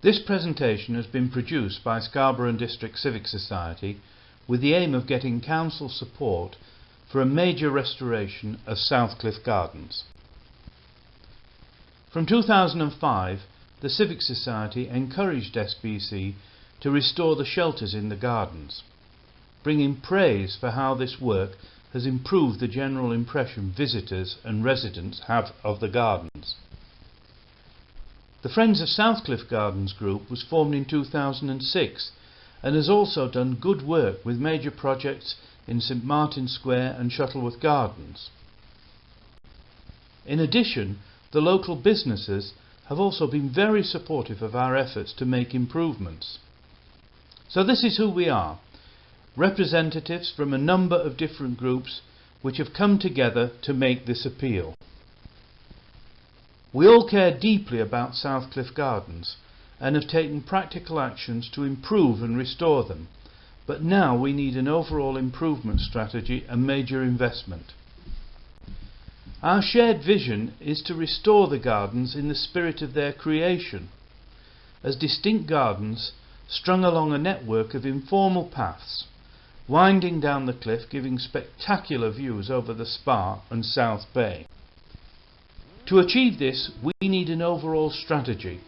This presentation has been produced by Scarborough and District Civic Society with the aim of getting council support for a major restoration of Southcliffe Gardens. From 2005, the Civic Society encouraged SBC to restore the shelters in the gardens, bringing praise for how this work has improved the general impression visitors and residents have of the gardens. The Friends of Southcliffe Gardens group was formed in 2006 and has also done good work with major projects in St Martin's Square and Shuttleworth Gardens. In addition, the local businesses have also been very supportive of our efforts to make improvements. So this is who we are, representatives from a number of different groups which have come together to make this appeal. We all care deeply about Southcliffe Gardens and have taken practical actions to improve and restore them, but now we need an overall improvement strategy and major investment. Our shared vision is to restore the gardens in the spirit of their creation, as distinct gardens strung along a network of informal paths, winding down the cliff, giving spectacular views over the Spa and South Bay. To achieve this, we need an overall strategy,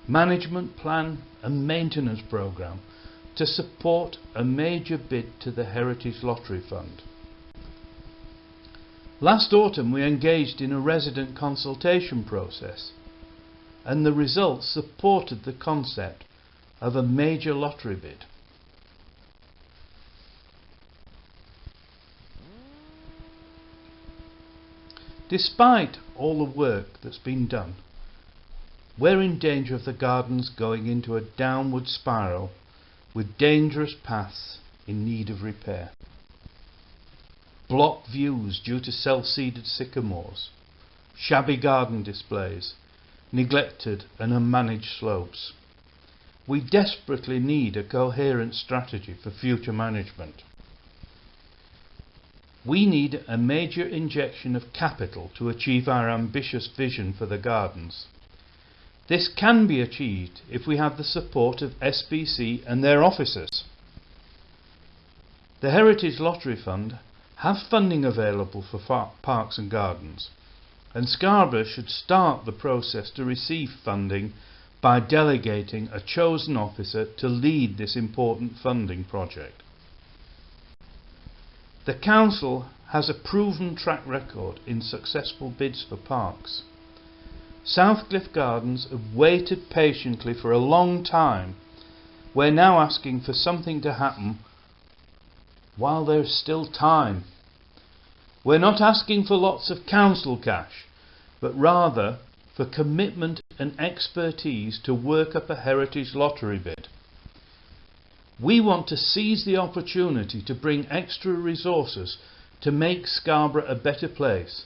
management plan and maintenance programme to support a major bid to the Heritage Lottery Fund. Last autumn we engaged in a resident consultation process, and the results supported the concept of a major lottery bid. Despite all the work that's been done, we're in danger of the gardens going into a downward spiral with dangerous paths in need of repair. Blocked views due to self-seeded sycamores, shabby garden displays, neglected and unmanaged slopes. We desperately need a coherent strategy for future management. We need a major injection of capital to achieve our ambitious vision for the gardens. This can be achieved if we have the support of SBC and their officers. The Heritage Lottery Fund have funding available for parks and gardens, and Scarborough should start the process to receive funding by delegating a chosen officer to lead this important funding project. The Council has a proven track record in successful bids for parks. Southcliffe Gardens have waited patiently for a long time. We're now asking for something to happen while there's still time. We're not asking for lots of council cash, but rather for commitment and expertise to work up a heritage lottery bid. We want to seize the opportunity to bring extra resources to make Scarborough a better place.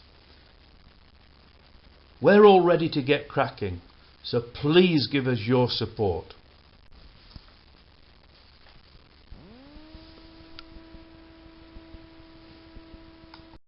We're all ready to get cracking, so please give us your support.